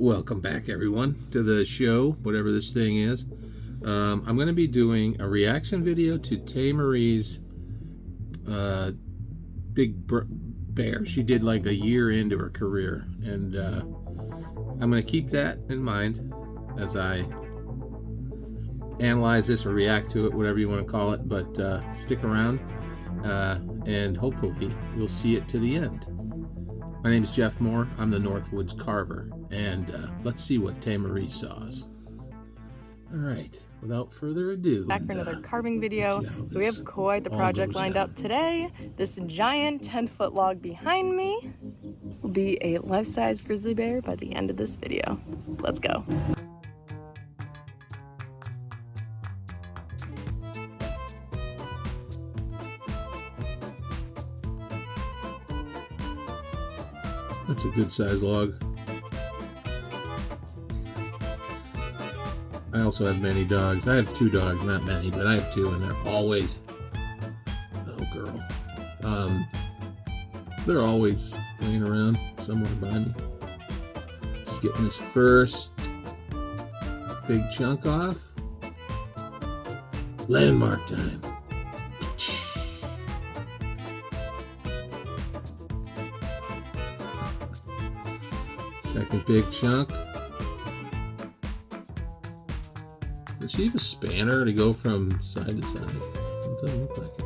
Welcome back, everyone, to the show, whatever this thing is. I'm going to be doing a reaction video to Tay Marie's Big Bear. She did like a year into her career, and I'm going to keep that in mind as I analyze this or react to it, whatever you want to call it. But stick around, and hopefully you'll see it to the end. My name is Jeff Moore. I'm the Northwoods Carver, and let's see what Tay Marie saws. All right, without further ado. Back for another carving video. So we have quite the project lined up today. This giant 10-foot log behind me will be a life-size grizzly bear by the end of this video. Let's go. That's a good size log. I also have many dogs. I have 2 dogs, not many, but I have 2, and they're always, oh girl, they're always laying around somewhere by me. Just getting this first big chunk off. Landmark time. Second big chunk. Does she have a spanner to go from side to side? It doesn't look like it.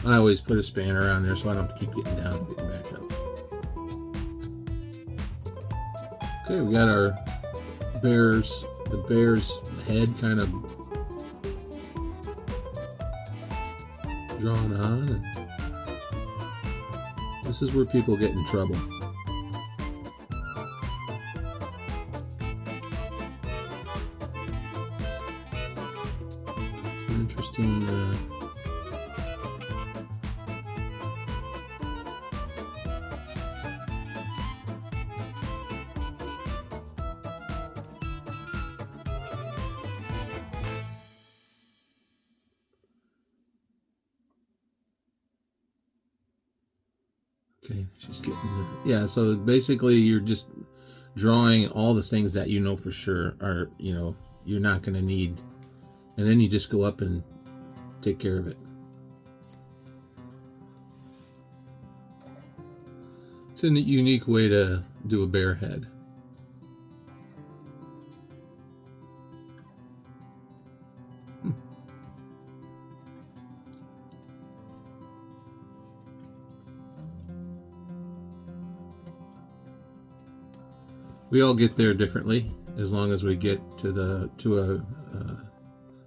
I always put a spanner on there so I don't have to keep getting down and getting back up. Okay, we got our the bear's head kind of drawn on. And this is where people get in trouble. Interesting okay, she's getting yeah, so basically you're just drawing all the things that you know for sure are, you're not going to need, and then you just go up and take care of it. It's a unique way to do a bear head. We all get there differently, as long as we get to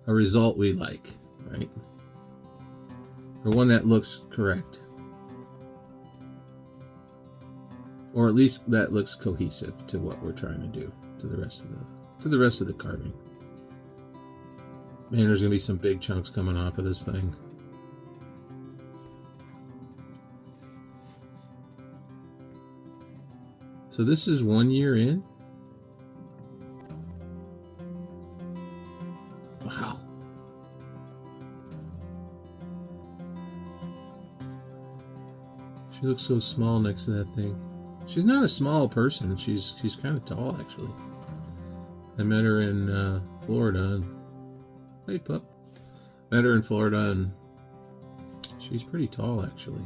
a result we like, right? Or one that looks correct. Or at least that looks cohesive to what we're trying to do to the rest of the carving. Man, there's gonna be some big chunks coming off of this thing. So this is 1 year in. Wow. She looks so small next to that thing. She's not a small person. She's kind of tall, actually. I met her in Florida. And, hey, pup. Met her in Florida, and she's pretty tall, actually.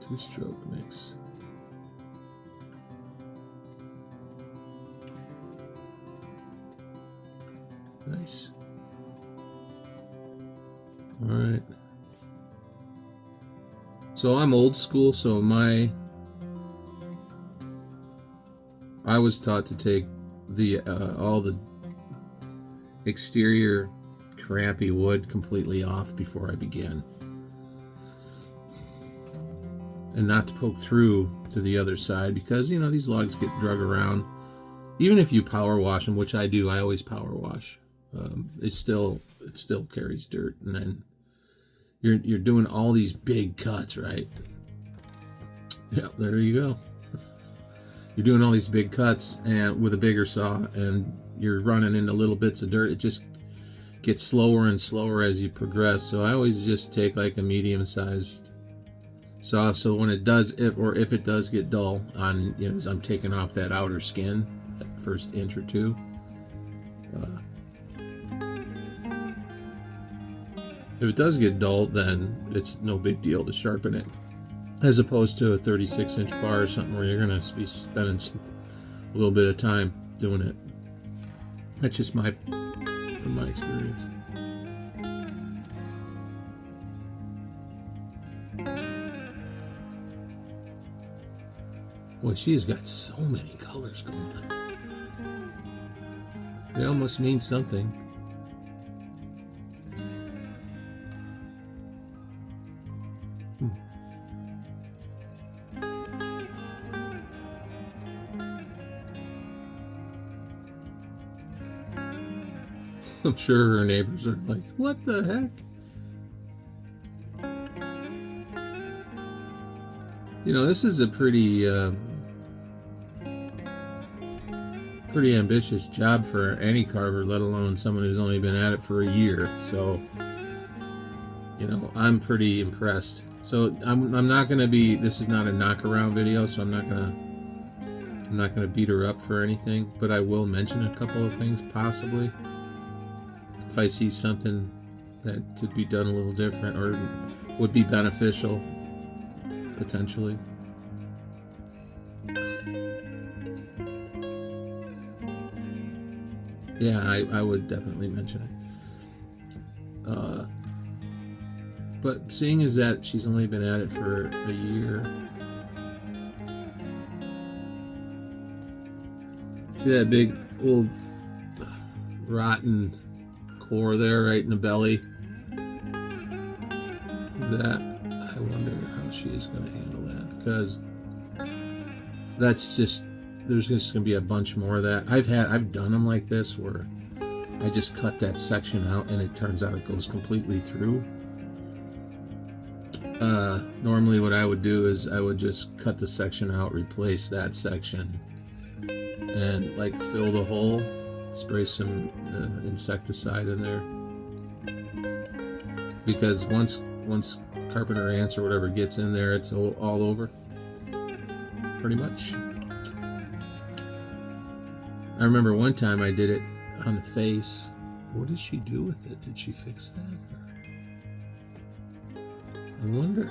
Two-stroke mix. Nice. All right. So I'm old school, so I was taught to take the all the exterior crappy wood completely off before I began. And not to poke through to the other side, because these logs get drug around. Even if you power wash them, which I do, I always power wash. It still carries dirt, and then you're doing all these big cuts, right? Yeah, there you go. You're doing all these big cuts and with a bigger saw, and you're running into little bits of dirt. get slower and slower as you progress. So I always just take like a medium-sized saw. So when it does, if it does get dull on, as I'm taking off that outer skin, that first inch or two. If it does get dull, then it's no big deal to sharpen it, as opposed to a 36-inch bar or something where you're going to be spending a little bit of time doing it. That's just from my experience. Boy, she has got so many colors going on. They almost mean something. I'm sure her neighbors are like, what the heck? This is a pretty ambitious job for any carver, let alone someone who's only been at it for a year. So, I'm pretty impressed. So I'm not going to be, this is not a knock around video, so I'm not going to beat her up for anything, but I will mention a couple of things possibly. If I see something that could be done a little different or would be beneficial, potentially. Yeah, I would definitely mention it. But seeing as that she's only been at it for a year, see that big old rotten core there right in the belly? That, I wonder how she is going to handle that, because that's just, there's just going to be a bunch more of that. I've done them like this where I just cut that section out and it turns out it goes completely through. Normally what I would do is I would just cut the section out, replace that section, and like fill the hole, spray some insecticide in there, because once carpenter ants or whatever gets in there, it's all over pretty much. I remember one time I did it on the face. What did she do with it? Did she fix that? I wonder.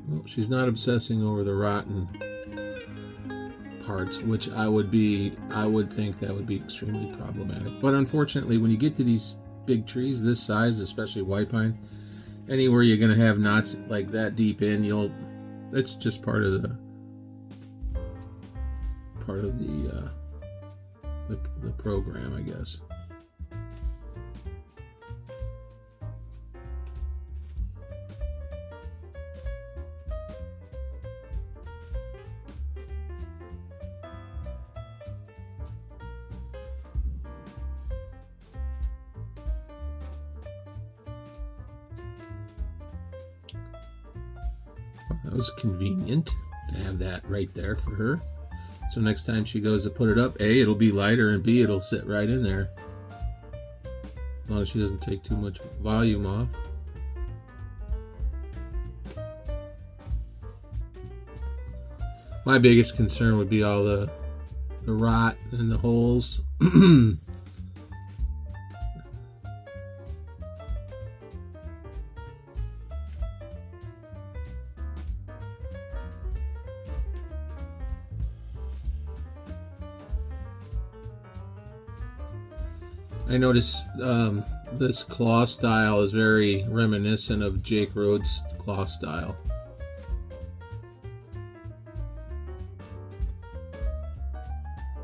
Well, she's not obsessing over the rotten parts, which I would think that would be extremely problematic. But unfortunately, when you get to these big trees this size, especially white pine, anywhere you're going to have knots like that deep in, it's just part of the program, I guess. That was convenient to have that right there for her. So next time she goes to put it up, A, it'll be lighter, and B, it'll sit right in there. As long as she doesn't take too much volume off. My biggest concern would be all the rot and the holes. I notice this claw style is very reminiscent of Jake Rhodes' claw style.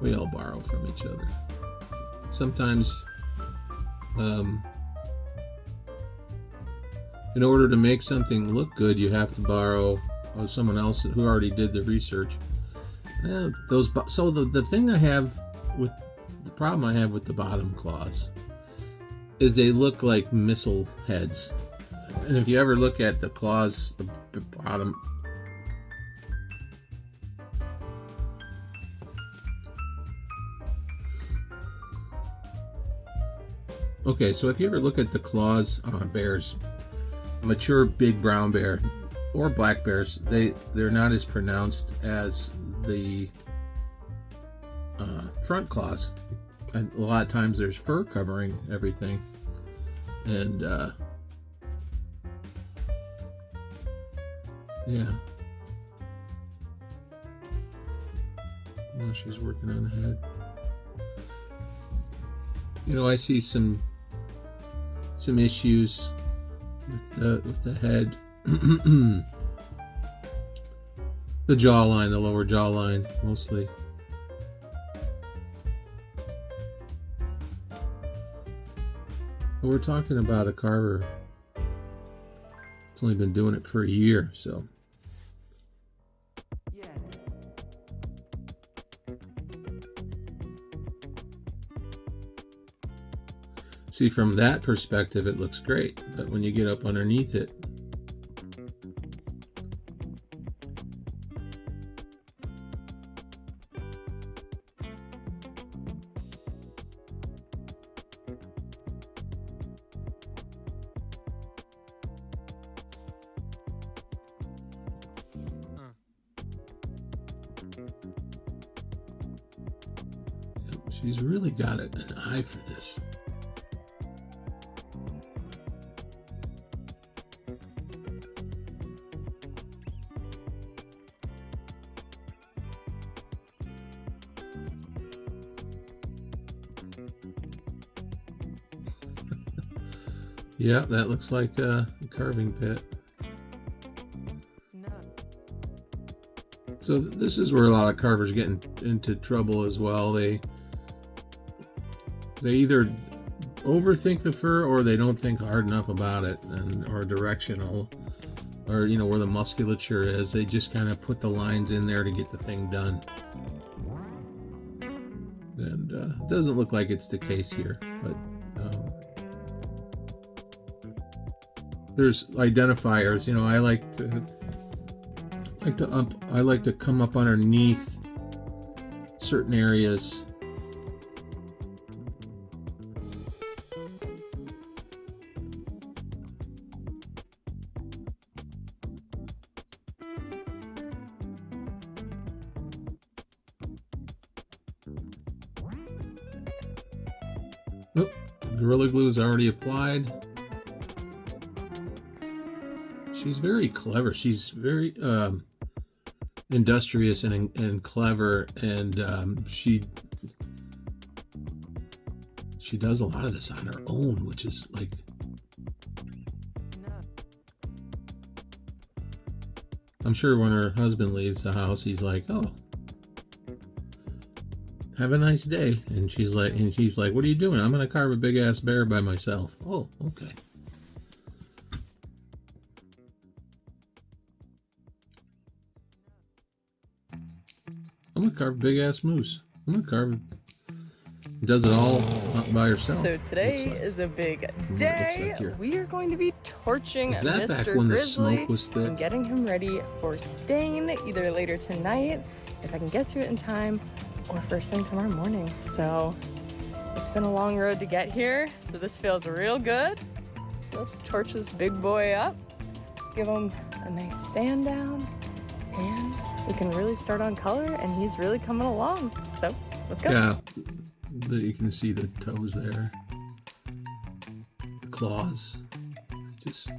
We all borrow from each other. Sometimes, in order to make something look good, you have to borrow someone else who already did the research. So the thing I have with the problem I have with the bottom claws is they look like missile heads. And if you ever look at the claws, the bottom, Okay, so if you ever look at the claws on bears, mature big brown bear or black bears, they're not as pronounced as the front claws. And a lot of times there's fur covering everything, and yeah. Well, she's working on the head. You know, I see some issues with the head. The jawline, the lower jawline, mostly. But we're talking about a carver. It's only been doing it for a year, so. See, from that perspective, it looks great, but when you get up underneath it, she's really got an eye for this. Yeah, that looks like a carving pit. So this is where a lot of carvers get into trouble as well. They either overthink the fur, or they don't think hard enough about it, or directional, or you know where the musculature is. They just kind of put the lines in there to get the thing done, and it doesn't look like it's the case here. But there's identifiers. You know, I like to come up underneath certain areas. Oh, Gorilla Glue is already applied. She's very clever. She's very industrious and clever, and she does a lot of this on her own, which is like, I'm sure when her husband leaves the house, he's like, "Oh, have a nice day," and she's like, "What are you doing?" "I'm gonna carve a big ass bear by myself." "Oh, okay." "I'm gonna carve a big ass moose. I'm gonna carve." Does it all by herself. So today is a big day. We are going to be torching Mr. Grizzly and getting him ready for stain either later tonight, if I can get to it in time, or first thing tomorrow morning. So it's been a long road to get here, so this feels real good. So let's torch this big boy up, give him a nice sand down, and we can really start on color, and he's really coming along. So let's go. Yeah, you can see the toes there, the claws, just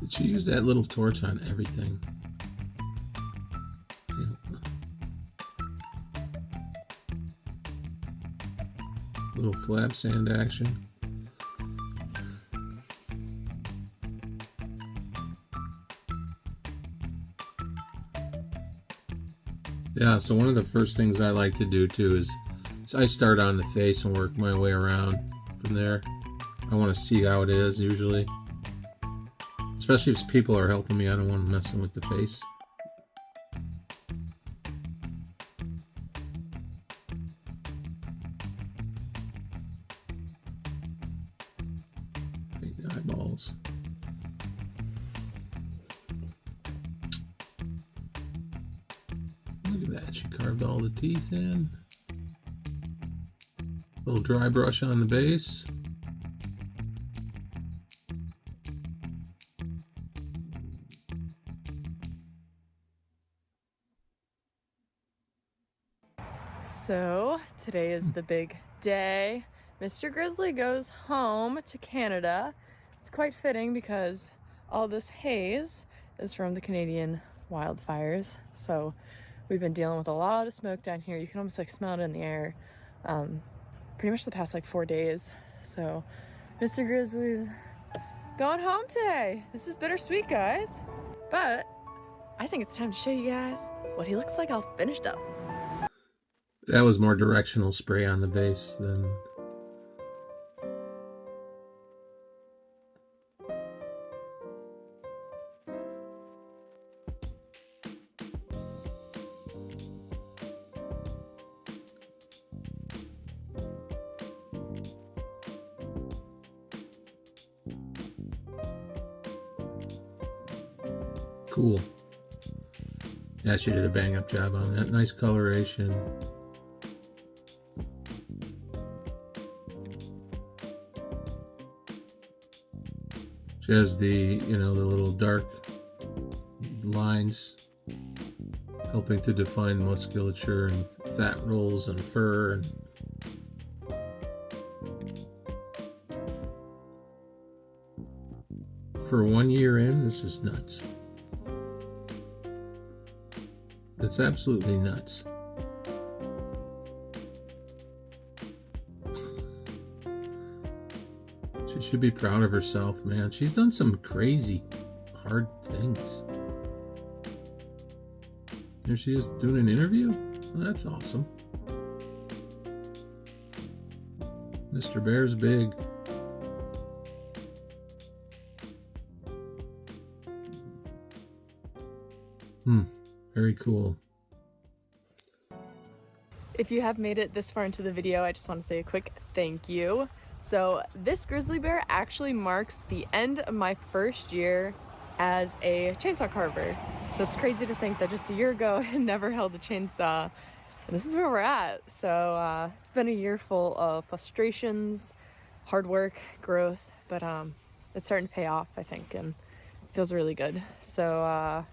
she used that little torch on everything. Little flab sand action. Yeah, so one of the first things I like to do too is I start on the face and work my way around from there. I want to see how it is usually. Especially if people are helping me, I don't want them messing with the face. eyeballs. Look at that, she carved all the teeth in. Little dry brush on the base. So today is the big day. Mr. Grizzly goes home to Canada. It's quite fitting because all this haze is from the Canadian wildfires. So we've been dealing with a lot of smoke down here. You can almost like smell it in the air. Pretty much the past like 4 days. So Mr. Grizzly's going home today. This is bittersweet, guys. But I think it's time to show you guys what he looks like all finished up. That was more directional spray on the base than... Cool. Yeah, she did a bang-up job on that. Nice coloration. She has the, you know, the little dark lines helping to define musculature and fat rolls and fur. And for 1 year in, this is nuts. It's absolutely nuts. She should be proud of herself, man. She's done some crazy, hard things. Here she is doing an interview? Well, that's awesome. Mr. Bear's big. Very cool. If you have made it this far into the video, I just want to say a quick thank you. So this grizzly bear actually marks the end of my first year as a chainsaw carver. So it's crazy to think that just a year ago I never held a chainsaw, and this is where we're at. So it's been a year full of frustrations, hard work, growth, but it's starting to pay off, I think, and it feels really good. So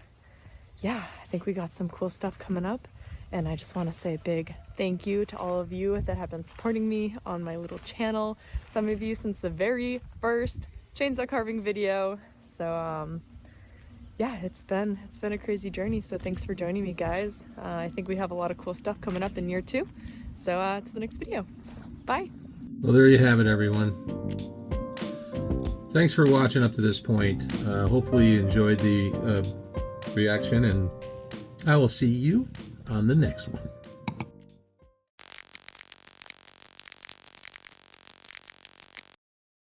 yeah, I think we got some cool stuff coming up, and I just want to say a big thank you to all of you that have been supporting me on my little channel. Some of you since the very first chainsaw carving video. So yeah, it's been a crazy journey. So thanks for joining me, guys. I think we have a lot of cool stuff coming up in year 2. So to the next video. Bye. Well, there you have it, everyone. Thanks for watching up to this point. Hopefully you enjoyed the reaction, and I will see you on the next one.